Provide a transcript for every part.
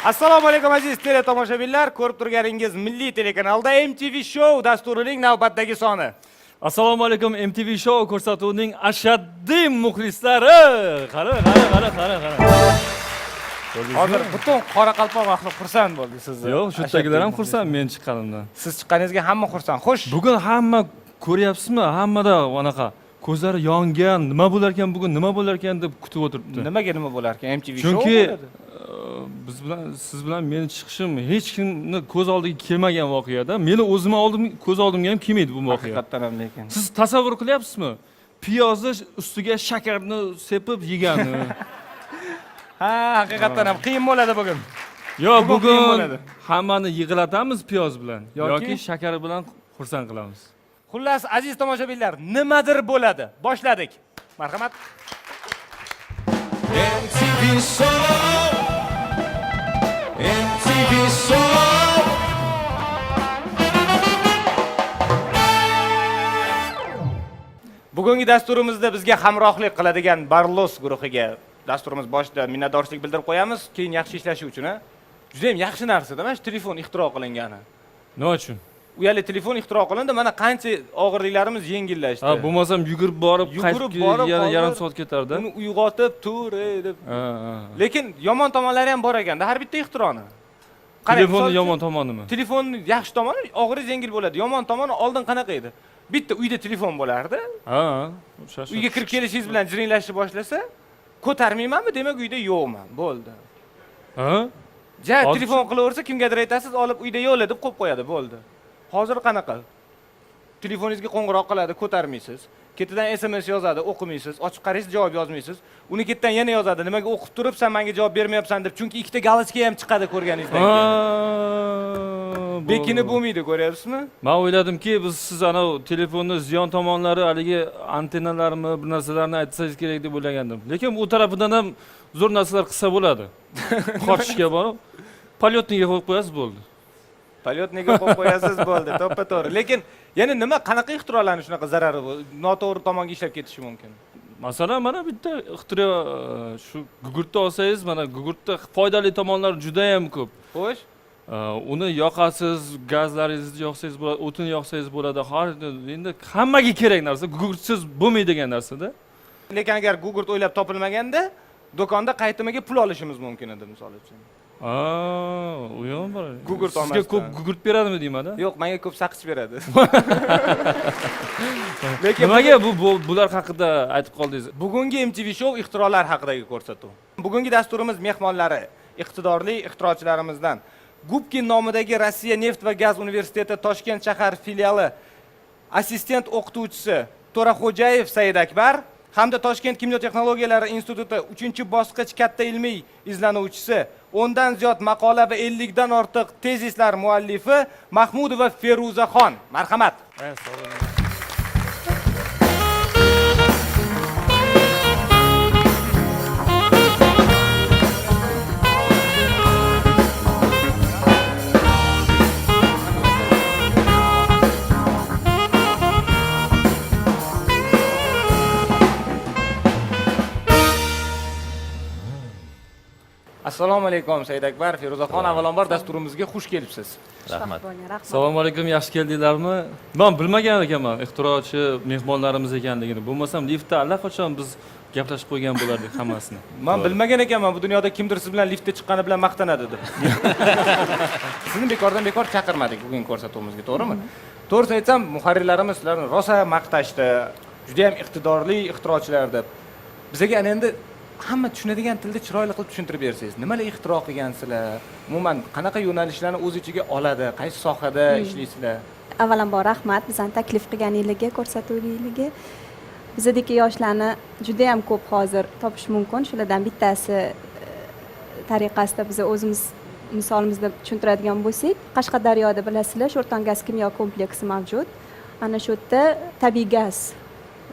Assalomu alaykum aziz teletomoshabinlar. Ko'rib turganingiz Milliy telekanalda MTV Show dasturining navbatdagi soni. Assalomu alaykum MTV Show ko'rsatuvining ashaddiy muxlislari. Qara. Hozir butun Qoraqalpoq ahli xursand bo'ldi sizni. Yo'q, shu yerdagilar ham xursand men chiqqanimdan. Siz chiqqaningizga hamma xursand. Xo'sh. Bugun hamma ko'ryapsizmi? Hammada anaqa ko'zlari yongan, nima bo'lar ekan bugun, nima bo'lar ekan deb kutib o'tiribdi. Nimaga nima bo'lar ekan? MTV Show. Chunki siz bilan meni chiqishim hech kimni ko'z oldiga kelmagan voqeada, meni o'zim ko'z oldimga ham kelmaydi bu voqea. Haqiqatan ham lekin. Siz tasavvur qilyapsizmi? Piyozni ustiga shakarni sepib yeganni. Ha, haqiqatan ham qiyin bo'ladi bugun. Yo'q, bugun hammani yig'latamiz piyoz bilan yoki shakar bilan xursand qilamiz. Xullas, aziz tomoshabinlar, nimadir bo'ladi. Boshladik. Marhamat. MTV Show. MTV Show. Bugungi dasturimizda bizga hamrohlik qiladigan Barlos guruhiga dasturimiz boshida minnatdorchilik bildirib qo'yamiz, keyin yaxshi ishlashi uchun. Juda ham yaxshi narsa-da, mana shu telefon ixtiro qilingani. Nima uchun? Uyali telefon ixtiro qilindi, mana qancha og'irliklarimiz yengillashdi. Ha, bo'lmasam yugurib borib, yana yarim soat ketardi. Uni uyg'otib, tur deb. Lekin yomon tomonlari ham bor ekanda, har bitta ixtironi. Telefonning yomon tomonimi? Telefonning yaxshi tomoni og'ir yengil bo'ladi. Yomon tomoni oldin qanaqa edi? Bitta uyda telefon bo'lardi. Ha, uyga kirib kelishingiz bilan jiringlashni boshlasa, ko'tarmaymanmi, demak uyda yo'qman, bo'ldi. Ha? Telefon qilaversa, kimgadir aytasiz, olib uyda yo'q deb qo'yib qo'yadi, bo'ldi. Hozir qanaqa? Telefoningizga qo'ng'iroq qiladi, ko'tarmaysiz. Ketidan SMS yozadi, o'qimaysiz. Ochib qaraysiz, javob yozmaysiz. Uni ketdan yana yozadi, nimaga o'qib turibsan, menga javob bermayapsan deb. Chunki ikkita galochka ham chiqadi ko'rganingizdan keyin. Bekini bo'lmaydi, ko'ryapsizmi? Men o'yladimki, siz ana telefonni ziyon tomonlari, haligi antennalarmi, bir narsalarni aytsangiz kerak deb o'ylagandim. Lekin u tarafidan ham zo'r narsalar qilsa bo'ladi. Qochishga borib, polyotniga qo'yib qo'yasiz bo'ldi. Polyotniga qo'yib qo'yasiz bo'ldi, to'ppa-to'g'ri. Lekin yana nima, qanaqa ixtirolarning shunaqa zarari bor? Noto'g'ri tomonga ishlab ketishi mumkin. Masalan, mana bitta ixtiro shu gugurtni olsangiz, mana gugurtda foydali tomonlari juda ham ko'p. Xo'sh? Uni yoqasiz, gazlaringizni yoqsangiz bo'ladi, o'tin yoqsangiz bo'ladi. Endi hammaga kerak narsa, gugurtsiz bo'lmaydigan narsa-da. Lekin agar gugurt o'ylab topilmaganda, do'konda qaytimiga pul olishimiz mumkin edi, misol uchun. U ham bor. Gugurt olmasdan. Sizga ko'p gugurt beradimi deyman-da? Yo'q, menga ko'p saqich beradi. Lekin nimaga bular haqida aytib qoldingiz? Bugungi MTV Show ixtirolar haqidagi ko'rsatuv. Bugungi dasturimiz mehmonlari, iqtidorli ixtirochilarimizdan Gubkin nomidagi Rossiya neft va gaz universiteti Toshkent shahar filiali assistent o'qituvchisi To'raxo'jayev Said Akbar hamda Toshkent kimyo texnologiyalari instituti 3-bosqich katta ilmiy izlanuvchisi, 10 dan ziyod maqola va 50 dan ortiq tezislar muallifi Mahmudova Feruzaxon. Marhamat. Assalomu alaykum Said Akbar, Feruzaxon, avvalambor dasturimizga xush kelibsiz. Rahmat. Assalomu alaykum, yaxshi keldinglarmi? Men bilmagan ekanman ixtirochi mehmonlarimiz ekanligini. Bo'lmasam liftda allaqachon biz gaplashib qo'ygan bo'lardik hammasini. Men bilmagan ekanman, bu dunyoda kimdir siz bilan liftda chiqqani bilan maqtanadi deb. Sizni bekordan bekor chaqirmadik bugungi ko'rsatuvimizga, to'g'rimi? To'g'risini aytsam, muharrirlarimiz sizlarni rosa maqtashdi. Juda ham iqtidorli ixtirochilar deb. Bizga endi hamma tushunadigan tilda chiroyli qilib tushuntirib bersangiz, nimalar ixtiro qilgansizlar? Umuman qanaqa yo'nalishlarni o'z ichiga oladi? Qaysi sohada ishlaysizlar? Avvalambor rahmat bizani taklif qilganingizni, ko'rsatuvingizni. Bizdagi yoshlarni juda ham ko'p hozir topish mumkin. Shulardan bittasi tariqasida biz o'zimiz misolimizda tushuntiradigan bo'lsak, Qashqadaryoda bilasizlar, Sho'rton gaz kimyo kompleksi mavjud. Ana shu yerda tabiiy gaz,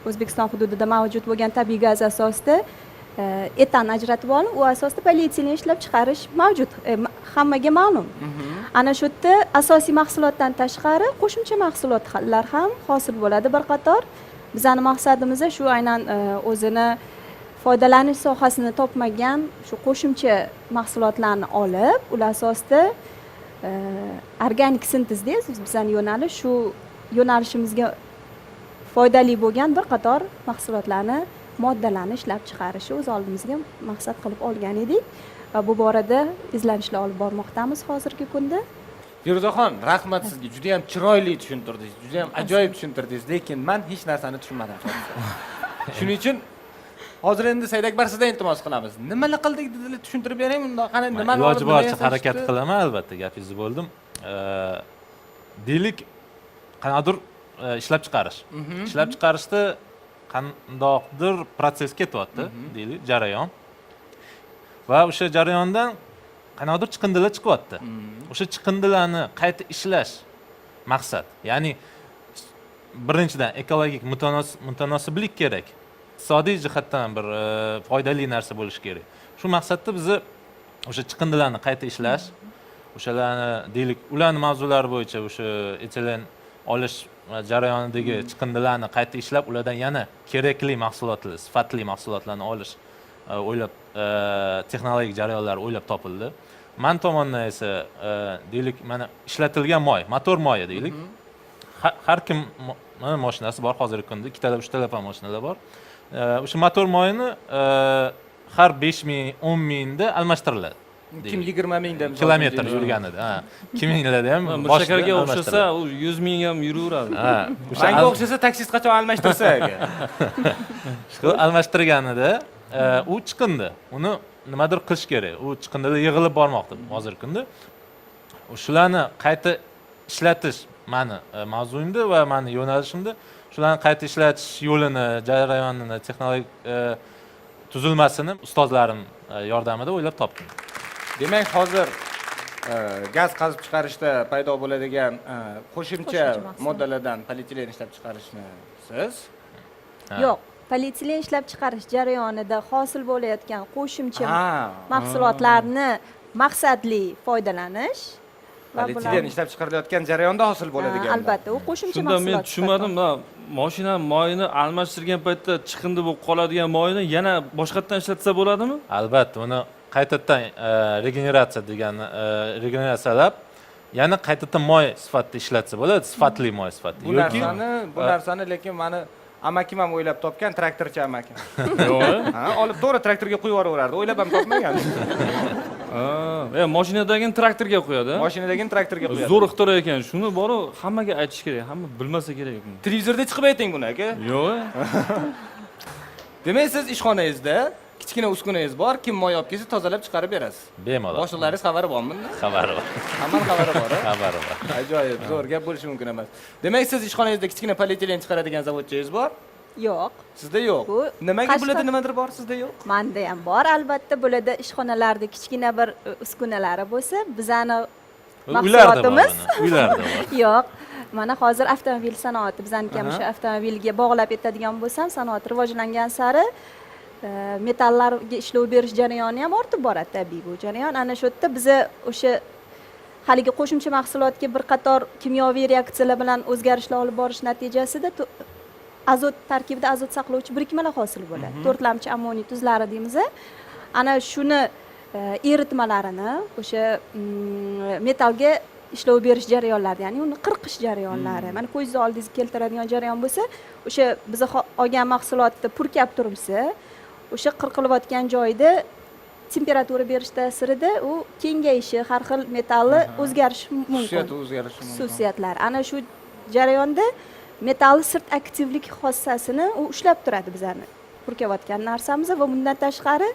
O'zbekiston hududida mavjud bo'lgan tabiiy gaz asosida etan ajratib olib, u asosida polietilen ishlab chiqarish mavjud, hammaga ma'lum. Ana shu yerda asosiy mahsulotdan tashqari qo'shimcha mahsulotlar ham hosil bo'ladi bir qator. Bizning maqsadimiz shu aynan o'zini foydalanish sohasini topmagan shu qo'shimcha mahsulotlarni olib, ular asosida organik sintez deysiz, bizning yo'nalish shu yo'nalishimizga foydali bo'lgan bir qator mahsulotlarni, moddalarni ishlab chiqarishni o'z oldimizga maqsad qilib olgan edik va bu borada izlanishlar olib bormoqdamiz hozirgi kunda. Feruzaxon, rahmat sizga. Juda ham chiroyli tushuntirdingiz, juda ham ajoyib tushuntirdingiz, lekin men hech narsani tushunmadim. Shuning uchun hozir endi Saidakbar sizdan iltimos qilamiz. Nimalar qildik dedilar, tushuntirib bering bunda. Qani nimani iloji boricha harakat qilaman, albatta, gapingizni bo'ldim. Deylik, qanaqadir ishlab chiqarish. Ishlab chiqarishda qandoqdir proses ketyapti, deylik, jarayon. Va o'sha jarayondan qanaqadir chiqindilar chiqyapti. O'sha chiqindilarni qayta ishlash maqsad. Ya'ni birinchidan ekologik mutanosiblik kerak. Iqtisodiy jihatdan bir foydali narsa bo'lishi kerak. Shu maqsadda biz o'sha chiqindilarni qayta ishlash, o'shalarni deylik, ularning mavzulari bo'yicha o'sha etilen olish jarayonidagi chiqindilarni qayta ishlab, ulardan yana kerakli mahsulotlar, sifatli mahsulotlarni olish o'ylab texnologik jarayonlar o'ylab topildi. Men tomonidan esa deylik, mana ishlatilgan moy, motor moyi deylik. Har kim mashinasi bor hozirgi kunda, ikkitalab, uchtalab ham mashinalar bor. O'sha motor moyini har 5000, 10000 da almashtiriladi. Kim 20 mingda kilometr yurganida, ha. 2000larda ham bir shaharga o'xshasa, u 100 ming ham yuraveradi. Ha, Rangga o'xshasa taksist qachon almashtirsa. Shu almashtirganida u chiqindi. Uni nimadir qilish kerak. U chiqindilar yig'ilib bormoqda hozirgi kunda. Shularni qayta ishlatish meni mavzuyimda va meni yo'nalishimda. Shularni qayta ishlatish yo'lini, jarayonini, texnologik tuzilmasini ustozlarim yordamida o'ylab topdim. Demak, hozir gaz qazib chiqarishda paydo bo'ladigan qo'shimcha moddalardan polietilen ishlab chiqarishni siz? Yo'q, polietilen ishlab chiqarish jarayonida hosil bo'layotgan qo'shimcha mahsulotlarni maqsadli foydalanish va polietilen ishlab chiqarilayotgan jarayonda hosil bo'ladigan. Albatta, u qo'shimcha Shunda mahsulot. men tushunmadim, mashina moyini almashtirgan paytda chiqindi bo'lib qoladigan moyini yana boshqatdan ishlatsa bo'ladimi? Albatta, uni qaytadan regeneratsiya degan regeneratsiyalab, yana qaytadan moy sifatida ishlatsa bo'ladi, sifatli moy sifatida. Bu narsani lekin meni amakim ham o'ylab topgan, traktorchi amakim. Yo'q. Ha, olib to'g'ri traktorga qo'yib yuboraverardi. O'ylab ham topmagan. Mashinadagini traktorga qo'yadi. Mashinadagini traktorga qo'yadi. Zo'r ixtiro ekan. Shuni boru hammaga aytish kerak, hamma bilmasa kerak. Televizorda chiqib ayting buni aka. Yo'q. Demak, siz ishxonangizda kichkina uskunangiz bor, kim moy olib kelsa tozalab chiqarib berasiz. Bemalol. Boshliqlaringiz xabari bormi bunda? Xabari bor. Hamma xabari bor. Xabari bor. Ajoyib, zo'r gap bo'lishi mumkin emas. Demak, siz ishxonangizda kichkina polietilen chiqaradigan zavodchangiz bor? Yo'q. Sizda yo'q. Nimaga bularda nimadir bor, sizda yo'q? Menda ham bor, albatta, bularda ishxonalarda kichkina bir uskunalari bo'lsa, bizani mahsulotimiz uylarda bor. Yo'q. Mana hozir avtomobil sanoati, bizaniki ham o'sha avtomobilga bog'lab etadigan bo'lsam, sanoat rivojlangan sari metallarga ishlov berish jarayoni ham ortib boradi, tabiiy bu jarayon. Ana shu yerda biz o'sha haligi qo'shimcha mahsulotga bir qator kimyoviy reaksiyalar bilan o'zgarishlar olib borish natijasida azot tarkibida azot saqlovchi birikmalar hosil bo'ladi. To'rtlamchi ammoniy tuzlari deymiz. Ana shuni eritmalarini o'sha metalga ishlov berish jarayonlarida, ya'ni uni qirqish jarayonlari. Mana ko'zingiz oldingizga keltiradigan jarayon bo'lsa, o'sha biz olgan mahsulotni purkab turilsa, o'sha qirqilayotgan joyda temperatura berish ta'sirida u kengayishi, har xil metalli o'zgarishi mumkin. Xususiyatlari. Ana shu jarayonda metal sirt aktivlik xossasini u ushlab turadi bizlarni purkayotgan narsamiz va bundan tashqari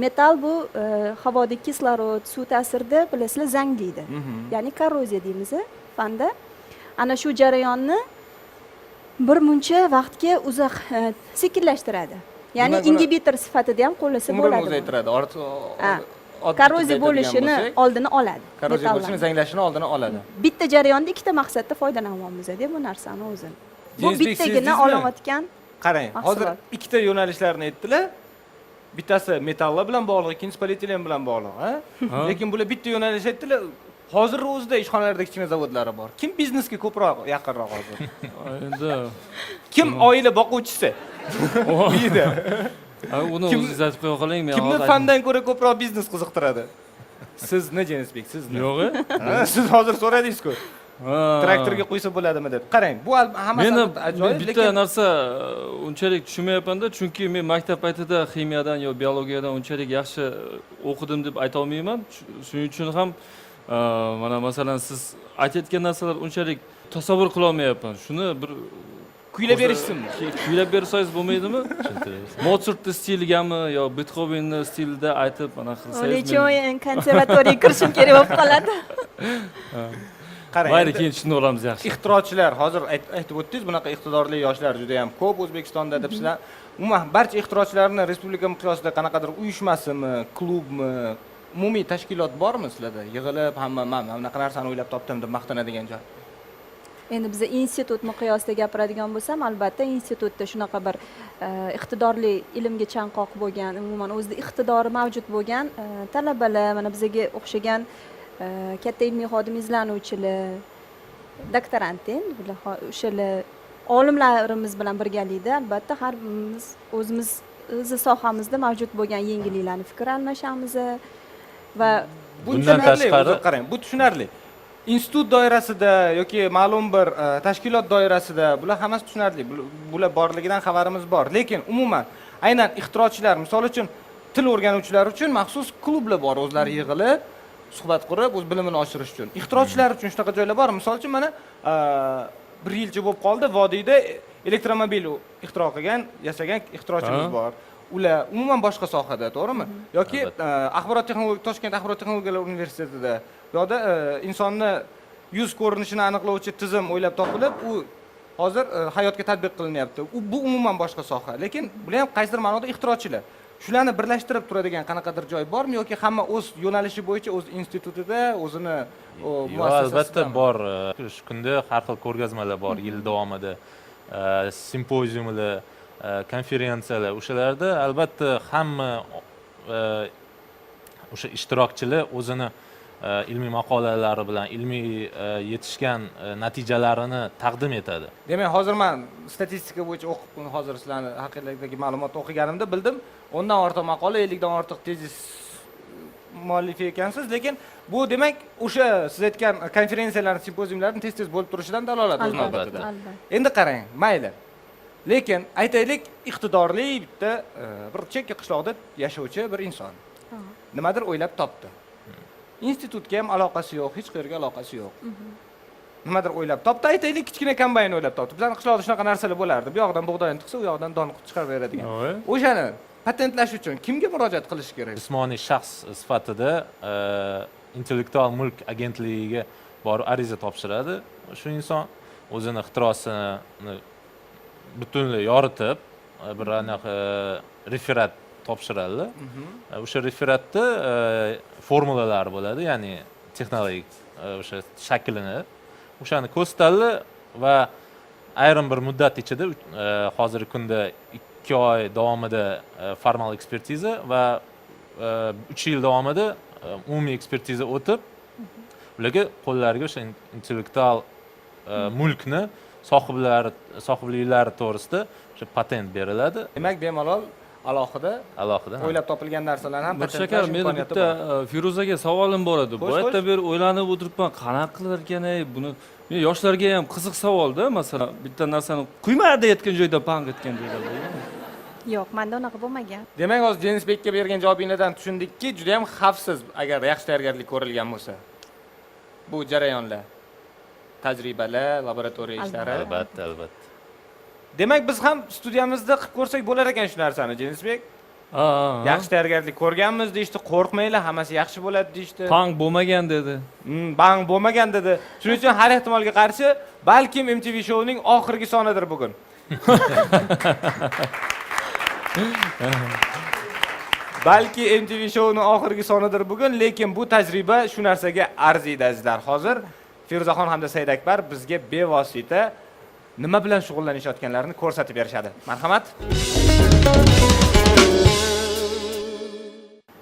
metal bu havodagi kislorod, suv ta'sirida bilasizlar zanglaydi. Ya'ni korroziya deymiz fanda. Ana shu jarayonni bir muncha vaqtga uzoq sekinlashtiradi. Ya'ni ingibitor sifatida ham qo'llasa bo'ladi. Umrini uzaytiradi. Korroziya bo'lishini oldini oladi. Korroziya bo'lishini, zanglashini oldini oladi. Bitta jarayonda ikkita maqsadda foydalanyapmiz deb bu narsani o'zini. Bu bittagina olayotgan. Qarang, hozir ikkita yo'nalishlarni aytdilar. Bittasi metallar bilan bog'liq, ikkinchisi polietilen bilan bog'liq, ha? Lekin bular bitta yo'nalish aytdilar. Hozir o'zida ishxonalarda kichkina zavodlari bor. Kim biznesga ko'proq yaqinroq hozir? Endi kim oila boquvchisi? Uyida. Uni o'zingiz aytib qo'ya qoling, men Kimni hozir fandan ko'ra ko'proq biznes qiziqtiradi? Sizni Jenisbek, sizni. yo'q. Ha, siz hozir so'radingiz-ku. Traktorga qo'ysa bo'ladimi deb. Qarang, bu hammasi Meni ajoyib, bitta narsa unchalik tushunmayapman-da, chunki men maktab paytida ximiyadan yo biologiyadan unchalik yaxshi o'qidim deb ayta olmayman. Shuning uchun ham mana masalan siz aytayotgan narsalar unchalik tasavvur qila olmayapman. Shuni bir kuylab berishsinmi? Kuylab bersangiz bo'lmaydimi? Mozartning stiligami yo Beethovenning stilida aytib mana Uning qilsangiz. uchun konservatoriyaga kirishim kerak bo'lib qoladi. Qarang. Mayli, keyin tushunib olamiz yaxshi. Ixtirochilar, hozir aytib o'tdingiz, bunaqa iqtidorli yoshlar juda ham ko'p O'zbekistonda deb sizlar. Umuman barcha ixtirochilarni respublika miqyosida qanaqadir uyushmasimi, klubmi, umumiy tashkilot bormi sizlarda? Yig'ilib, hamma mana bunaqa narsani o'ylab topdim deb maqtanadigan joy. Endi biz institut miqyosida gapiradigan bo'lsam, albatta institutda shunaqa bir iqtidorli, ilmga chanqoq bo'lgan, umuman o'zida iqtidori mavjud bo'lgan talabalar, mana bizga o'xshagan katta ilmiy xodim, izlanuvchilar, doktorant endi bular o'shalar olimlarimiz bilan birgalikda albatta har birimiz o'zimiz sohamizda mavjud bo'lgan yengilliklarni fikr almashamiz va Bundan tashqari qarang, bu tushunarli. Institut doirasida yoki ma'lum bir tashkilot doirasida bular hammasi tushunarli. Bular borligidan xabarimiz bor. Lekin umuman aynan ixtirochilar, misol uchun til o'rganuvchilar uchun maxsus klublar bor, o'zlari yig'ilib suhbat qurib, o'z bilimini oshirish uchun. Ixtirochilar uchun shunaqa joylar bor. Misol uchun mana bir yilcha bo'lib qoldi, vodiyda elektromobil ixtiro qilgan, yasagan ixtirochimiz bor. Ular umuman boshqa sohada, to'g'rimi? Yoki axborot texnologiyalari, Toshkent axborot texnologiyalari universitetida yo'da insonni yuz ko'rinishini aniqlovchi tizim o'ylab topilib, u hozir hayotga tatbiq qilinyapti. Bu umuman boshqa soha, lekin bular ham qaysidir ma'noda ixtirochilar. Shularni birlashtirib turadigan qanaqadir joy bormi yoki hamma o'z yo'nalishi bo'yicha o'z institutida, o'zini albatta bor. Shu kunda har xil ko'rgazmalar bor yil davomida, simpoziumlar, konferensiyalar. O'shalarda albatta hamma o'sha ishtirokchilar o'zini ilmiy maqolalari bilan ilmiy yetishgan natijalarini taqdim etadi. Demak, hozir men statistika bo'yicha o'qib, hozir sizlarni haqinglardagi ma'lumotni o'qiganimda bildim, 10 dan ortiq maqola, 50 dan ortiq tezis muallifi ekansiz, lekin bu demak o'sha siz aytgan konferensiyalarning, simpoziumlarning tez-tez bo'lib turishidan dalolat o'z navbatida. Endi qarang, mayli. Lekin aytaylik, iqtidorli bitta bir chekka qishloqda yashovchi bir inson. Nimadir o'ylab topdi. Institutga ham aloqasi yo'q, hech qayerga aloqasi yo'q. Nimadir o'ylab topdi, aytaylik, kichkina kombayn o'ylab topdi. Bizning qishloqda shunaqa narsalar bo'lardi. Bu yoqdan bug'doyni tiqsa, u yoqdan don chiqarib beradigan. O'shani patentlash uchun kimga murojaat qilish kerak? Jismoniy shaxs sifatida intellektual mulk agentligiga borib ariza topshiradi. Shu inson o'zini ixtirosini butunlay yoritib, bir anaqa referat topshiradi. O'sha referatda formulalar bo'ladi, ya'ni texnologik o'sha shaklini, o'shani ko'rsatadi va ayrim bir muddat ichida hozirgi kunda 2 oy davomida formal ekspertiza va 3 yil davomida umumiy ekspertiza o'tib, ularga qo'llariga o'sha intellektual mulkni sohibliklari to'g'risida o'sha patent beriladi. Demak, bemalol alohida o'ylab topilgan narsalar ham patentlash shakar, meni bitta Firuzaga savolim bor edi. Bu yerda bir o'ylanib o'tiribman, qanaqa qilar ekan-ey buni. Men yoshlarga ham qiziq savol-da, masalan, bitta narsani quymaydi aytgan joyda pang etgan joyda. Yo'q, menda unaqa bo'lmagan. Demak, hozir Jenisbekka bergan javobingizdan tushundikki, juda ham xavfsiz agar yaxshi tayyorgarlik ko'rilgan bo'lsa. Bu jarayonlar, tajribalar, laboratoriya ishlari. Albatta. Demak, biz ham studiyamizda qilib ko'rsak bo'lar ekan shu narsani, Jenisbek. Yaxshi tayyorgarlik ko'rganmiz deyishdi, qo'rqmanglar, hammasi yaxshi bo'ladi deyishdi. Pang bo'lmagan dedi. Bang bo'lmagan dedi. Shuning uchun har ehtimolga qarshi, balkim MTV shouning oxirgi sonidir bugun. Balki MTV shouning oxirgi sonidir bugun, lekin bu tajriba shu narsaga arziydi azizlar. Hozir Feruzaxon hamda Saidakbar bizga bevosita nima bilan shug'ullanishayotganlarini ko'rsatib berishadi. Marhamat.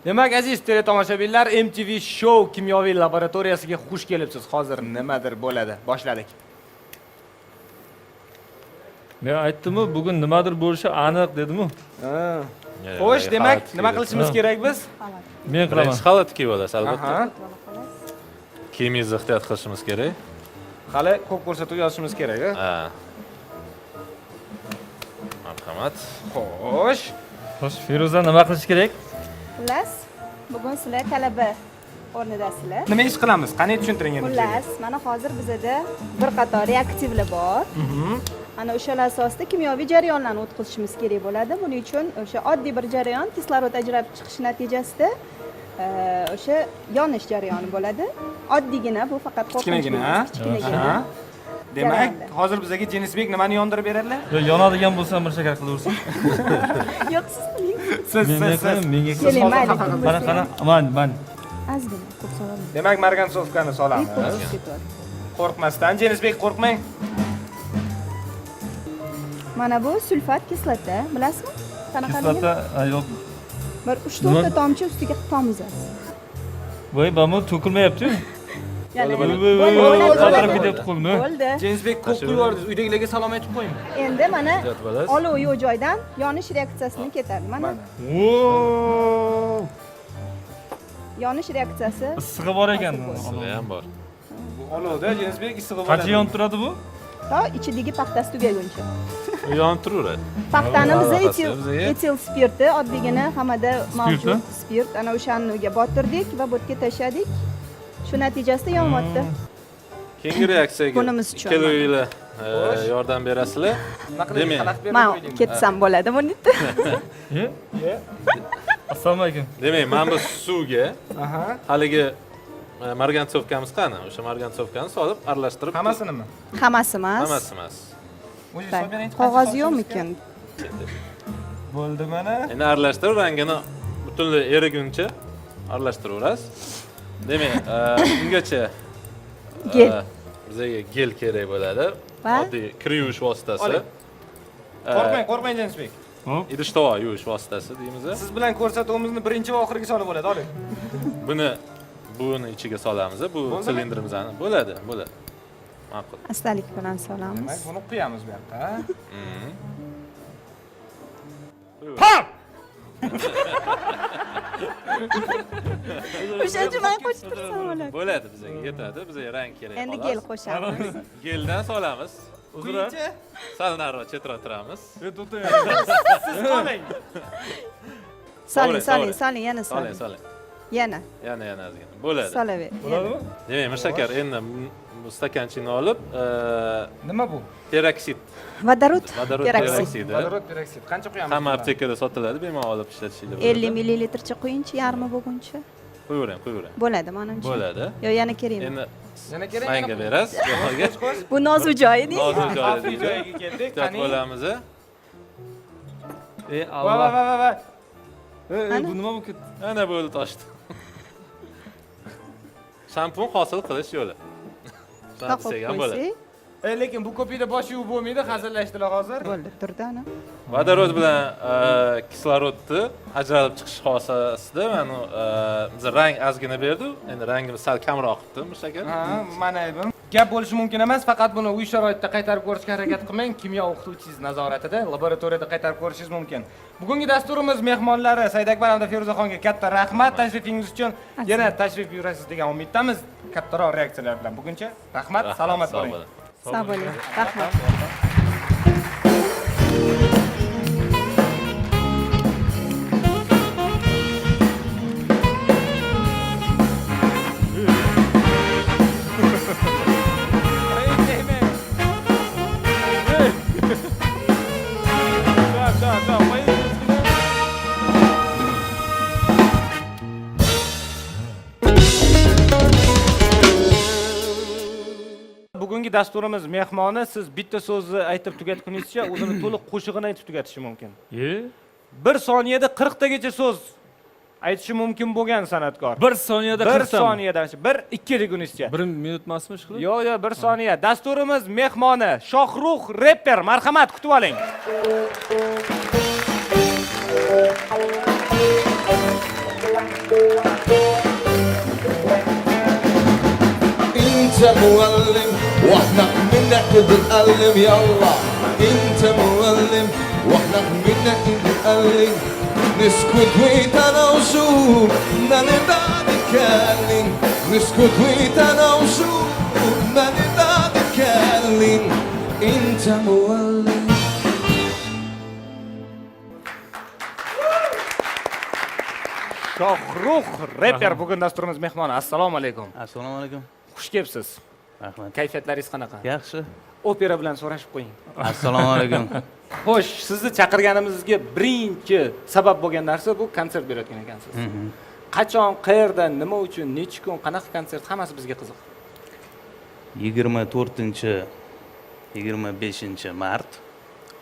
Demak, aziz teletomoshabinlar, MTV Show kimyoviy laboratoriyasiga xush kelibsiz. Hozir nimadir bo'ladi. Boshladik. Men aytdim-ku, bugun nimadir bo'lishi aniq dedim-ku. Xo'sh, demak, nima qilishimiz kerak biz? Men qilaman. Birinchi xalat tikib olasiz albatta. Aha. Kiyimingizni ehtiyot qilishimiz kerak. Hali ko'p ko'rsatuv yozishimiz kerak, a? Ha. Marhamat. Xo'sh. Xo'sh, Feruza nima qilish kerak? Xullas, bugun sizlar talaba o'rnidasizlar. Nima ish qilamiz? Qani tushuntiring endi. Xullas, mana hozir bizada bir qator reaktivlar bor. Ana o'shalar asosida kimyoviy jarayonlarni o'tkazishimiz kerak bo'ladi. Buning uchun o'sha oddiy bir jarayon kislorod ajralib chiqish natijasida o'sha yonish jarayoni bo'ladi. Oddiygina bu faqat Kichkinagina, a? kichkinagina. Demak, Jarayonda. hozir bizga Jenisbek nimani yondirib beradilar? Yo, yonadigan bo'lsa bir shakar qilaversin. Yo'q, siz qiling. Siz. Menga Keling, mayli. qara. Man. Ozgina, ko'p so'ralmaydi. Demak, margansovkani solamiz. Qo'rqmasdan, Jenisbek qo'rqmang. Mana bu sulfat kislota, bilasizmi? Qanaqa? Kislota, yo'q. Bir 3-4 ta tomchi ustiga tomizasiz. Voy, bamu to'kilmayapti-yu. Ya'ni Qatirib ketyapti qo'lni. bo'ldi. Jenisbek ko'p quyib yubordingiz. Uydagilarga salom aytib qo'ying. Endi mana Ehtiyot bo'lasiz. olov yo'q joydan yonish reaksiyasini ketadi. Mana Oo! yonish reaksiyasi Issig'i bor ekan. Sizlar ham bor. Bu olovda Jenisbek issig'i bo'ladi. Qancha yonib turadi bu? to ichidagi paxtasi tugaguncha. Yonib turaveradi. Paxtani biz Bizga. etil spirti oddiygina hammada mavjud Spirti? spirt. Ana o'shani botirdik va bu yerga tashladik. Shu natijasida yonyapti. Keyingi reaksiyaga Kunimiz uchun. ikkalovinglar yordam berasizlar. Nima qilib Demak. xalaqit berib Men qo'ying. ketsam bo'ladi buni. Assalomu alaykum. Demak, mana bu suvga Aha. haligi margansovkamiz qani? O'sha margansovkani solib aralashtirib. Hammasinimi? Hammasi emas. Hammasi emas. O'zi solib bering. Qog'oz yo'qmikan? Bo'ldi mana. Endi aralashtirib rangini butunlay eriguncha aralashtiraverasiz. Demak, ungacha Gel. bizga gel kerak bo'ladi. Va? Oddiy kir yuvish vositasi. Oling. Qo'rqmang Jenisbek. Hop. Idish tovoq yuvish vositasi deymiz. Siz bilan ko'rsatuvimizni birinchi va oxirgi solib bo'ladi. Oling. Buni ichiga solamiz. Bu Bo'ldimi? silindrimizni. Bo'ladi. Ma'qul. Astalik bilan solamiz. Demak, buni quyamiz bu yoqqa. O'shancha men qo'shib tursam bo'ladi. Bo'ladi bizga yetadi. Bizga rang kerak. Endi xolos. gel qo'shamiz. Geldan solamiz. Quyingchi. Sal nariroq chetroq turamiz. Siz qoling. Soling, yana soling. Soling. Yana Yana ozgina. Bo'ladi. solaver. Bo'ladimi? Demak, Mirshakar endi bu stakanchini olib, Nima bu? peroksid, Vodorod vodorod peroksid. peroksidi. Vodorod peroksid. Qancha quyamiz? Hamma aptekada sotiladi, bemalol olib ishlatishingiz 50 millilitrcha quyingchi, yarmi bo'lguncha. Qo'yavering. Bo'ladi menimcha. Bo'ladi. Yo, yana kerakmi? Endi Yana kerak. manga berasiz. Yo'qolga. Bu nozik joyi-da. Nozik Xavfli joyida. joyiga keldik. Ehtiyot Qani? bo'lamiz. Va. Bu nima bu ketdi? Ana bo'ldi toshdi. Shampun hosil qilish yo'li. Shuni Taqib desak ham bo'ladi. qo'ysak, Lekin bu kopiyada bosh yuvib bo'lmaydi, hazillashdilar hozir. bo'ldi, turdi ana. Vodorod bilan kislorodni ajralib chiqish xosasida mana biz rang ozgina berdi. Endi rangimiz sal kamroq qildi, Mirshakar. Ha, mana bu. Gap bo'lishi mumkin emas, faqat buni uy sharoitida qaytarib ko'rishga harakat qilmang. Kimyo o'qituvchingiz nazoratida, laboratoriyada qaytarib ko'rishingiz mumkin. Bugungi dasturimiz mehmonlari Saidakbar hamda Feruzaxonga katta rahmat tashrifingiz uchun. Yana tashrif buyurasiz degan umiddamiz. Kattaroq reaksiyalar bilan. Buguncha rahmat, salomat bo'ling. Sog' bo'ling. Rahmat. Bugungi dasturimiz mehmoni siz bitta so'zni aytib tugatguningizcha o'zini to'liq qo'shig'ini aytib tugatishi mumkin. Bir soniyada 40 tagacha so'z aytishi mumkin bo'lgan san'atkor. 1 soniyada 1 40 soniyada 1-2 degunizcha. 1 minut emasmi ishqilib? Yo'q, 1 soniya. Dasturimiz mehmoni Shohrux reper, marhamat kutib oling. انت مولم واحنا منك بنقلم يلا انت مولم واحنا منك بنقلم Niskuit anavshu mani dadi kelling Niskuit anavshu mani dadi kelling Inta muallim Shohrux reper bugun dasturimiz mehmoni. Assalomu alaykum. Assalomu alaykum. Xush kelibsiz. Rahmat. Kayfiyatlaringiz qanaqa? Yaxshi. Opera bilan so'rashib qo'ying. Assalomu alaykum. Xo'sh, sizni chaqirganimizga birinchi sabab bo'lgan narsa bu konsert berayotgan ekansiz. Qachon, qayerda, nima uchun, necha kun, qanaqa konsert, hammasi bizga qiziq. 24-25 mart.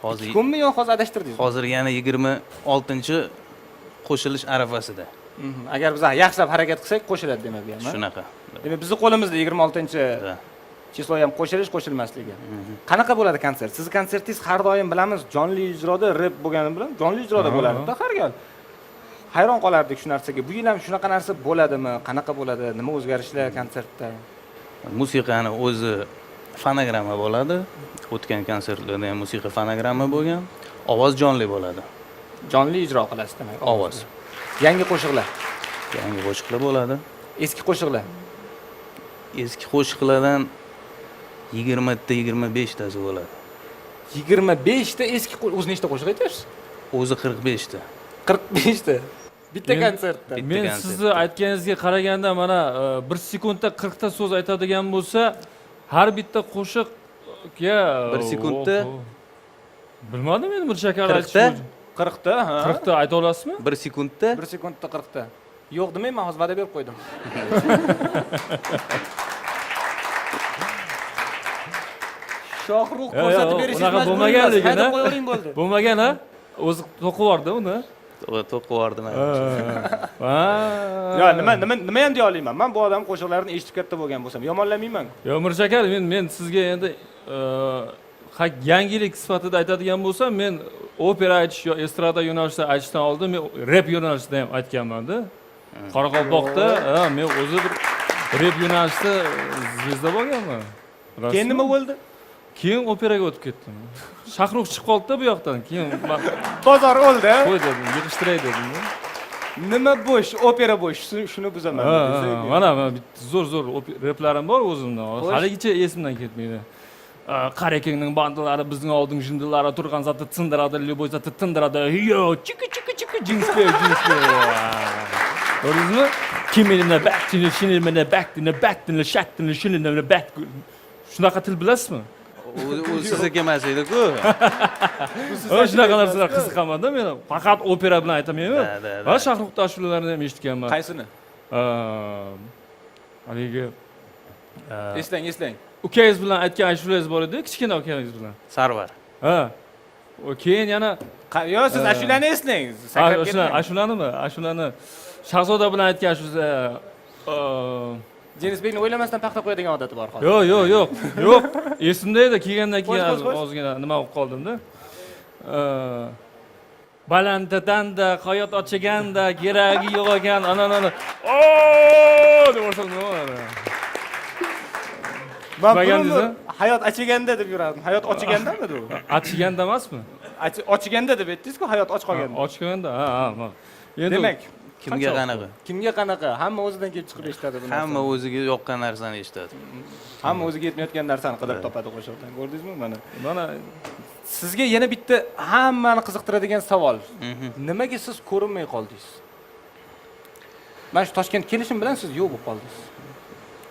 Hozir Kunmi yo hozir adashtirdingiz? hozir yana 26 qo'shilish arafasida. Agar biz yaxshilab harakat qilsak, qo'shiladi demak bu ham. Shunaqa. Demak, bizning qo'limizda 26 chislo ham qo'shilish, qo'shilmasligi. Qanaqa bo'ladi konsert? Sizning konsertingiz har doim bilamiz, jonli ijroda, rep bo'lgani bilan jonli ijroda bo'ladi-da har gal. Hayron qolardik shu narsaga. Bu yil ham shunaqa narsa bo'ladimi? Qanaqa bo'ladi? Nima o'zgarishlar konsertda? Musiqani o'zi fonogramma bo'ladi. O'tgan konsertlarda ham musiqa fonogramma bo'lgan. Ovoz jonli bo'ladi. Jonli ijro qilasiz demak. Ovoz. Yangi qo'shiqlar, Yangi qo'shiqlar bo'ladi. eski qo'shiqlar. Eski qo'shiqlardan 20-25 tasi bo'ladi. 25 ta eski o'zi nechta qo'shiq aytyapsiz? O'zi 45 ta. 45 ta. Bitta konsertda. Men sizni aytganingizga qaraganda mana 1 sekundda 40 ta so'z aytadigan bo'lsa, har bitta qo'shiqga 1 sekundda bilmadim men bir shakar 40 ta? 40 ta, ha? 40 ta ayta olasizmi? 1 sekundda 1 sekundda 40 ta. Yo'q demayman, hozir va'da berib qo'ydim. Shohrux ko'rsatib berishingiz unaqa majburiy bo'lmagan emas. lekin, Haydab ha? qo'yavering bo'ldi. Bo'lmagan ha? O'zi to'qib yubordi uni. to'qib yubordim. Yo, nima ham deya olmayman. Men bu odam qo'shiqlarini eshitib katta bo'lgan bo'lsam, yomonlamayman-ku. Yo, Mirshakar, men sizga endi yangilik sifatida aytadigan bo'lsam, men opera aytish yo estrada yo'nalishida aytishdan oldin men rep yo'nalishida ham aytganman-da. Qoraqalpoqda, men o'zi bir rep yo'nalishida zvezda bo'lganman. Keyin nima bo'ldi? Keyin operaga o'tib ketdim. Shahrux chiqib qoldi-da bu yoqdan. Keyin Bozor o'ldi. qo'y dedim, yig'ishtiray dedim. Nima bo'sh, opera bo'sh, shuni buzaman. Mana zo'r replarim bor o'zimda. Haligacha esimdan ketmaydi. Qarekingning bandalari bizning olding jindilari turgan zati tindiradi, любой zati tindiradi. Yo, chiki jinslar. Ko'rdingizmi? Kiminina baktini, shinimina baktini, shaktini, shinimina bakt. Shunaqa til bilasizmi? U sizga emas edi-ku. Shunaqa narsalar qiziqaman-da men. Faqat opera bilan aytamayman. Va Shahrux ashulalarini ham eshitganman. Qaysini? Haligi Eslang. ukangiz bilan aytgan ashulangiz bor edi, kichkina ukangiz bilan. Sarvar. Ha. O keyin yana Yo, siz ashulani eslang. Sakrab ketmang. ashulanimi? Ashulani Shahzoda bilan aytgan ashulangiz. Jenisbekni o'ylamasdan paxta qo'yadigan odati bor hozir. Yo'q. Esimda edi, kelgandan keyin Qo'sh. ozgina nima bo'lib qoldim-da. Balandadanda, hayot ochiganda, keragi yo'q ekan, ana. Deb o'rsam nima bo'ladi? Men hayot achiganda deb yurardim. Hayot ochigandami bu? Achiganda emasmi? Ochiganda deb aytdingiz-ku, hayot och qolganda. Ochganda, ha. Endi Demak, Kimga qanaqa? kimga qanaqa? Hamma o'zidan kelib chiqib eshitadi buni. Hamma o'ziga yoqqan narsani eshitadi. Hamma o'ziga yetmayotgan narsani qidirib topadi qo'shiqdan. Ko'rdingizmi mana? mana Sizga yana bitta hammani qiziqtiradigan savol. Nimaga siz ko'rinmay qoldingiz? Mana shu Toshkentga kelishim bilan siz yo'q bo'lib qoldingiz.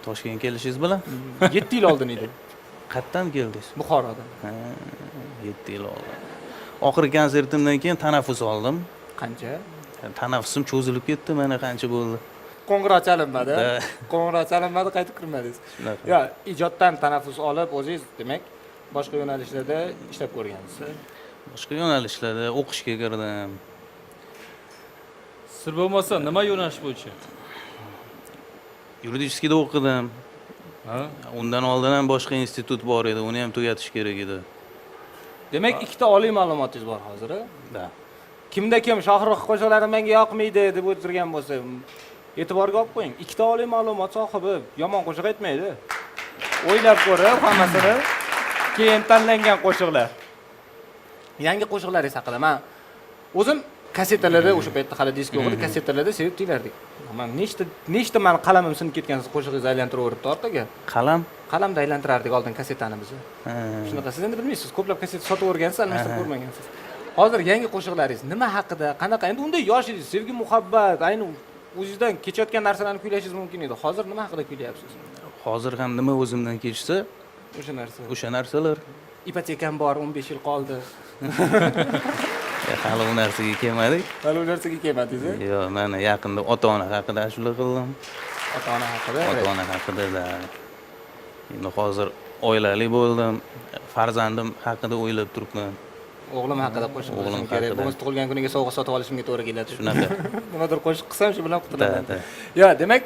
Toshkentga kelishingiz bilan 7 yil oldin edi. qayerdan keldingiz? Buxorodan. 7 yil oldin. Oxirgi konsertimdan keyin tanaffus oldim. Qancha? Tanaffusim cho'zilib ketdi, mana qancha bo'ldi. Qo'ng'iroq chalinmadi. Qo'ng'iroq chalinmadi, qaytib kirmadingiz. Shunaqa. Yo, ijoddan tanaffus olib, o'zingiz demak boshqa yo'nalishlarda ishlab ko'rgansiz. Boshqa yo'nalishlarda o'qishga kirdim. sir bo'lmasa nima yo'nalish bo'yicha? Yuridiskida o'qidim. Ha? Undan oldin ham boshqa institut bor edi, uni ham tugatish kerak edi. Demak, ikkita oliy ma'lumotingiz bor hozir. Da. Kimda kim Shohrux qo'shiqlari menga yoqmaydi deb o'tirgan bo'lsa, e'tiborga olib qo'ying. Ikkita oliy ma'lumot sohibi yomon qo'shiq aytmaydi. O'ylab ko'rib hammasini keyin tanlangan qo'shiqlar. Yangi qo'shiqlaringiz haqida men o'zim kasetalarda o'sha paytda hali disk yo'q edi, kasetalarda sevib tinglardik. Men nechta mani qalamim sinib ketgan siz qo'shig'ingizni aylantiraveribdi orqaga. Qalamda aylantirardik oldin kasetani biz. Shunaqa siz endi bilmaysiz, ko'plab kaseta sotib o'rgansiz, almashtirib ko'rmagansiz. Hozir yangi qo'shiqlaringiz nima haqida, qanaqa? Endi unda yosh edingiz, sevgi, muhabbat, ayni o'zingizdan kechayotgan narsalarni kuylashingiz mumkin edi. Hozir nima haqida kuylayapsiz? Hozir ham nima o'zimdan kechsa, o'sha narsalar. Ipotekam bor, 15 yil qoldi. Hali u narsaga kelmadik. Hali u narsaga kelmadingiz? Yo'q, mana yaqinda ota-ona haqida ashula qildim. Ota-ona haqida? Ota-ona haqida. Endi hozir oilali bo'ldim. Farzandim haqida o'ylab turibman. O'g'lim haqida qo'shiq qilishim kerak. Bo'lmasa tug'ilgan kuniga sovg'a sotib olishimga to'g'ri keladi. Shunaqa. Nimadir qo'shiq qilsam shu bilan qutulaman. Yo, demak,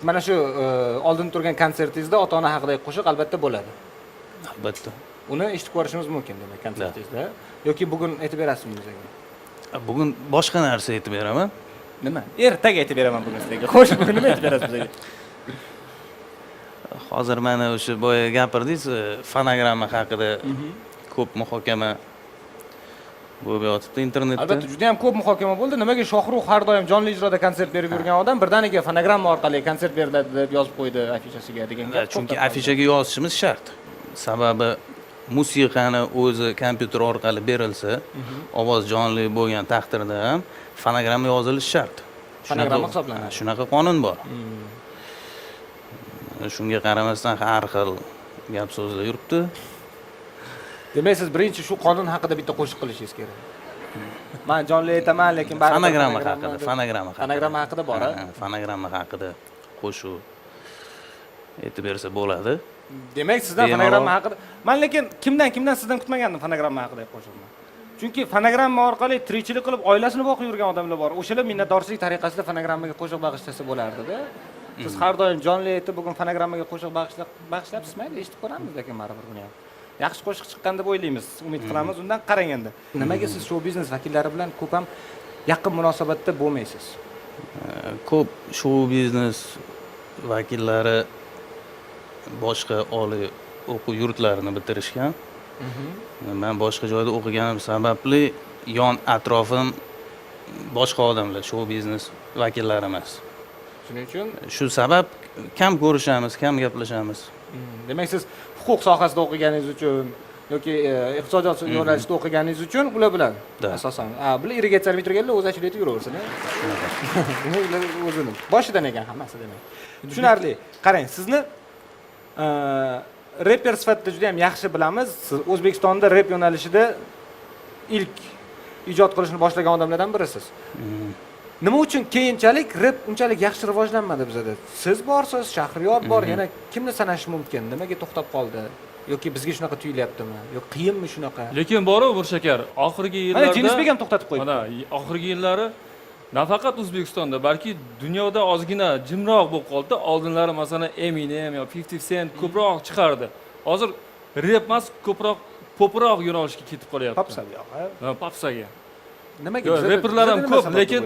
mana shu oldin turgan konsertingizda ota-ona haqidagi qo'shiq albatta bo'ladi. Albatta. Uni eshitib ko'rishimiz mumkin demak konsertingizda. Yoki bugun aytib berasizmi bizga? Bugun boshqa narsa aytib beraman. Nima? Ertaga aytib beraman bugun sizga. Xo'sh, bugun nima aytib berasiz bizga? Hozir mana o'sha boya gapirdingiz, fonogramma haqida ko'p muhokama bo'lib yotibdi internetda. Albatta, juda ham ko'p muhokama bo'ldi. Nimaga Shohrux har doim jonli ijroda konsert berib yurgan odam birdaniga fonogramma orqali konsert beriladi deb yozib qo'ydi afishasiga degan gap. Chunki afishaga yozishimiz shart. Sababi musiqani o'zi kompyuter orqali berilsa, ovoz jonli bo'lgan taqdirda ham fonogramma yozilishi shart. Fonogramma hisoblanadi. Shunaqa qonun bor. Shunga qaramasdan har xil gap so'zlar yuribdi. Demak, siz birinchi shu qonun haqida bitta qo'shiq qilishingiz kerak. Men jonli aytaman, lekin baribir fonogramma haqida bor. Fonogramma haqida qo'shiq aytib bersa bo'ladi. Demak, sizdan fonogramma haqida. Men lekin kimdan sizdan kutmagandim fonogramma haqida qo'shiqni. Chunki fonogramma orqali tirikchilik qilib oilasini boqib yurgan odamlar bor. O'shalar minnatdorchilik tariqasida fonogrammaga qo'shiq bag'ishlasa bo'lardi-da. Siz har doim jonli aytib, bugun fonogrammaga qo'shiq bag'ishlabsiz, mayli, eshitib ko'ramiz, lekin baribir buni ham. Yaxshi qo'shiq chiqqan deb o'ylaymiz, umid qilamiz. Undan qarang endi. Nimaga siz shou biznes vakillari bilan ko'p ham yaqin munosabatda bo'lmaysiz? Ko'p shou biznes vakillari boshqa oliy o'quv yurtlarini bitirishgan. Men boshqa joyda o'qiganim sababli yon atrofim boshqa odamlar, shou biznes vakillari emas. Shuning uchun shu sabab kam ko'rishamiz, kam gaplashamiz. Demak, siz huquq sohasida o'qiganingiz uchun yoki iqtisodiyot yo'nalishida o'qiganingiz uchun ular bilan asosan. Bular irrigatsiyani bitirganlar o'zi ashula aytib yuraversin. Ular o'zini boshidan ekan hammasi demak. Tushunarli. Qarang, sizni reper sifatida juda ham yaxshi bilamiz. Siz O'zbekistonda rep yo'nalishida ilk ijod qilishni boshlagan odamlardan birisiz. Nima uchun keyinchalik rep unchalik yaxshi rivojlanmadi bizda? Siz borsiz, Shahriyot bor, yana kimni sanash mumkin? Nimaga to'xtab qoldi? Yoki bizga shunaqa tuyulyaptimi? Yoki qiyinmi shunaqa? Lekin bor-ku bir shakar. Oxirgi yillarda Mana Jinisbek ham to'xtatib qo'ydi. Mana oxirgi yillari nafaqat O'zbekistonda, balki dunyoda ozgina jimroq bo'lib qoldi. Oldinlari masalan Eminem yo 50 Cent ko'proq chiqardi. Hozir rep emas, ko'proq poproq yo'nalishga ketib qolyapti. Popsaga. Popsaga. Nimaga reperlar ham ko'p, lekin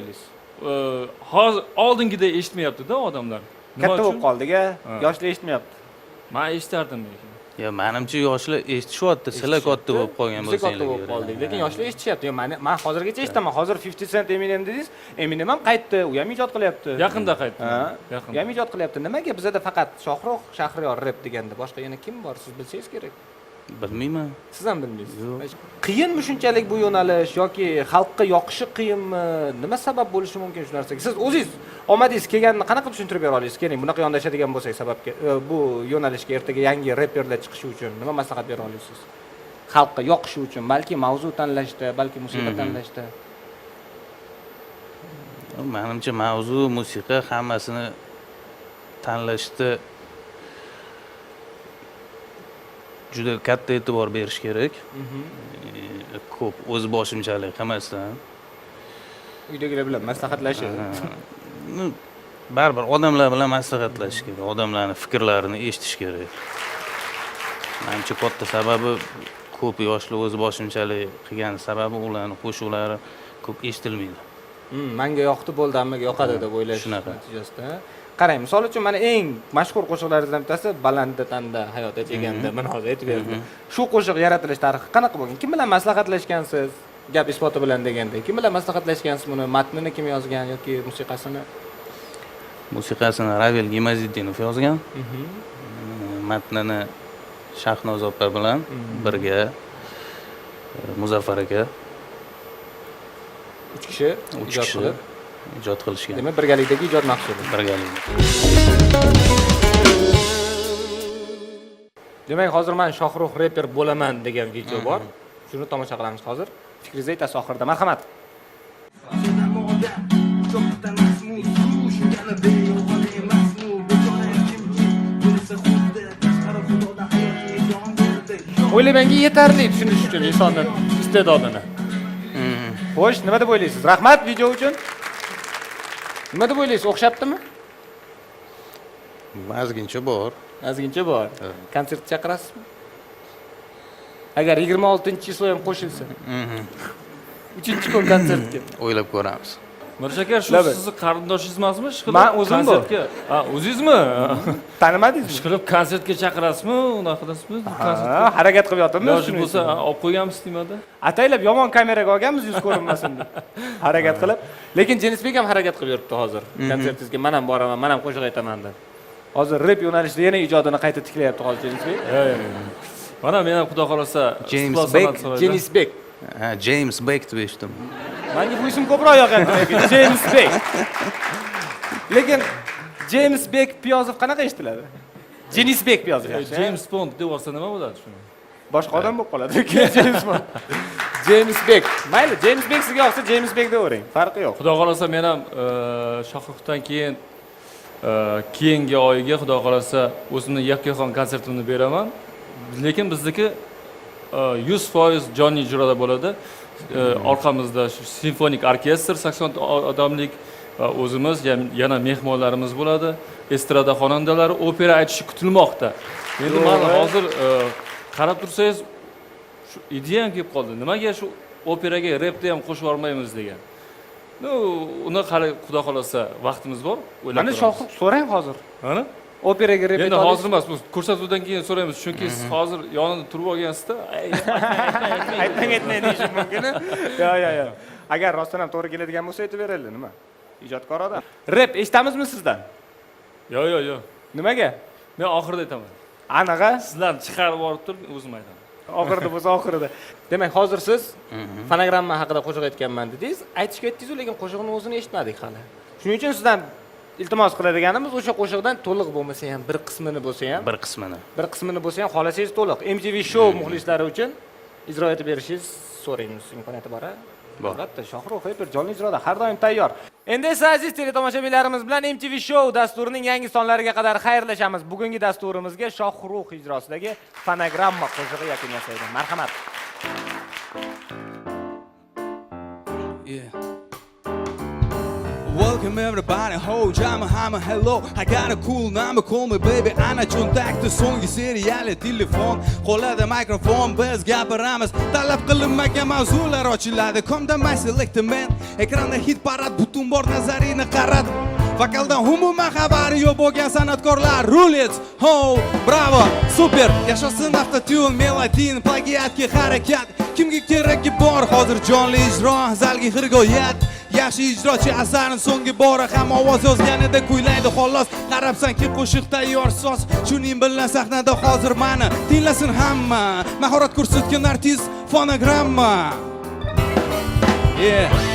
hozir oldingidek eshitmayapti-da odamlar. Katta bo'lib qoldik-a, yoshlar eshitmayapti. Men eshitardim lekin. Ya, menimcha yoshlar eshitishyapti, sizlar katta bo'lib qolgan bo'lsanglar. Katta bo'lib qoldik, lekin yoshlar eshitishyapti. Men hozirgacha eshitaman. Hozir 50 Cent Eminem dedingiz, Eminem ham qaytdi, u ham ijod qilyapti. Yaqinda qaytdi. Yaqinda. U ham ijod qilyapti. Nimaga bizda faqat Shohrux, Shahriyor rep deganda boshqa yana kim bor? Siz bilsangiz kerak. Bilmayman. Siz ham bilmaysiz. Qiyinmi shunchalik bu yo'nalish yoki xalqqa yoqishi qiyinmi? Nima sabab bo'lishi mumkin shu narsaga? Siz o'zingiz omadingiz kelganini qanaqa tushuntirib bera olasiz? Keling, bunaqa yondashadigan bo'lsak sababga, bu yo'nalishga ertaga yangi reperlar chiqishi uchun nima maslahat bera olasiz? Xalqqa yoqishi uchun, balki mavzu tanlashda, balki musiqa tanlashda. Menimcha mavzu, musiqa hammasini tanlashda juda katta e'tibor berish kerak. Ko'p o'z boshimchalik qilmasdan. Uydagilar bilan maslahatlashish. Baribir odamlar bilan maslahatlashish kerak, odamlarning fikrlarini eshitish kerak. Menimcha katta sababi ko'p yoshlar o'z boshimchalik qilgan sababi ularning qo'shiqlari ko'p eshitilmaydi. Menga yoqdi bo'ldi, hammaga yoqadi deb o'ylash shunaqa natijasida. Qarang, misol uchun mana eng mashhur qo'shiqlaringizdan bittasi Balanda tanda hayot echeganda men hozir aytib berdim. Shu qo'shiq yaratilish tarixi qanaqa bo'lgan? Kim bilan maslahatlashgansiz? gap isboti bilan deganda kim bilan maslahatlashgansiz buni? Matnini kim yozgan yoki musiqasini? Musiqasini Ravel Gimaziddinov yozgan. Matnini Shahnoz opa bilan birga Muzaffar aka 3 kishi ijod qilib, ijod qilishgan. demak birgalikdagi ijod mahsuli. Birgalikda. Demak, hozir men Shohrux reper bo'laman degan video bor. Shuni tomosha qilamiz hozir. Fikringizni aytasiz oxirida. Marhamat. O'ylaymanki yetarli tushunish uchun insonning iste'dodini. Xo'sh, nima deb o'ylaysiz? Rahmat video uchun. Nima deb o'ylaysiz? O'xshabdimi? Ozgincha bor. Ozgincha bor. Konsert chaqirasizmi? Agar 26-yil ham qo'shilsa. 3-kun konsertga. O'ylab ko'ramiz. Mirsh aka, shu sizni qarindoshingiz emasmi? Men o'zim bu. Ha, o'zingizmi? Tanimadingizmi? Ishqilib konsertga chaqirasizmi? Unaqa qilasizmi? Ha, harakat qilib yotibmiz. Yoshi bo'lsa, olib qo'yganmiz nimada? Ataylab yomon kameraga olganmiz yuz ko'rinmasin deb. Harakat qilib. Lekin Jenisbek ham harakat qilib yuribdi hozir. Konsertingizga men ham boraman, men ham qo'shiq aytaman deb. Hozir rep yo'nalishida yana ijodini qayta tiklayapti hozir Jenisbek. Mana men ham xudo xolasa Jenisbek. Ha, James Beck deb eshitdim. Menga bu ism ko'proq yoqadi lekin James Beck. Lekin James Beck Piyozov qanaqa eshitiladi? Jenisbek Piyozov yaxshi. James Bond deb olsa nima bo'ladi shuni? Boshqa odam bo'lib qoladi. James Bond. James Beck. Mayli, James Beck sizga yoqsa James Beck deyavering. Farqi yo'q. Xudo xolasa men ham Shohruxdan keyingi oyiga xudo xolasa o'zimni yakkaxon konsertimni beraman. Lekin bizniki 100% jonli ijroda bo'ladi. Orqamizda simfonik orkestr 80 odamlik va o'zimiz yana mehmonlarimiz bo'ladi. Estrada xonandalari opera aytishi kutilmoqda. Endi mana hozir qarab tursangiz shu ideyam kelib qoldi. Nimaga shu operaga repni ham qo'shib olmaymiz degan. Uni hali xudo xolasa vaqtimiz bor. Mana Shohrux so'rang hozir. Mana operaga repet endi hozir emas, bu ko'rsatuvdan keyin so'raymiz, chunki siz hozir yonida turib olgansizda, aytmang deyish mumkin. Yo. Agar rostdan ham to'g'ri keladigan bo'lsa aytib beraylik, nima? Ijodkor odam. Rep eshitamizmi sizdan? Yo. Nimaga? Men oxirida aytaman. Anaqa Sizlarni chiqarib olib turib, o'zim aytaman. oxirida bo'lsa oxirida. Demak, hozir siz fonogramma haqida qo'shiq aytganman dedingiz. Aytishga aytdingiz, lekin qo'shiqning o'zini eshitmadik hali. Shuning uchun sizdan iltimos qiladiganimiz o'sha qo'shiqdan to'liq bo'lmasa ham bir qismini bo'lsa ham xolasangiz to'liq. MTV Show muxlislari uchun ijro etib berishingiz so'raymiz. Imkoniyati bor-a? Albatta, Shohrux reper jonli ijroda har doim tayyor. Endi esa aziz teletomoshabinlarimiz bilan MTV Show dasturining yangi sonlariga qadar xayrlashamiz. Bugungi dasturimizga Shohrux ijrosidagi fonogramma qo'shig'i yakun yasaydi. Marhamat. Welcome everybody, ho, jama, hamma, hello. I got a cool number, call me baby. Ana cho'ntakda so'nggi seriali telefon, qo'lida mikrofon, biz gapiramiz. Talab qilinmagan mavzular ochiladi. Come the my select man. Ekranda hit parad, butun bor nazarini qarat. Vokaldan umuman xabari yo'q bo'lgan san'atkorlar. Rulets, ho, bravo, super. Yashasin avtotune, melodin, plagiatga harakat. Kimga keragi bor hozir jonli ijro, zalga hirgoyat. Yaxshi ijrochi asarning so'nggi bori ham ovoz yozganida kuylaydi xolos. Qarabsanki qo'shiq tayyor so'z, shuning bilan sahnada hozir mani tinglasin hamma. Mahorat ko'rsatgan artist fonogramma. Yeah.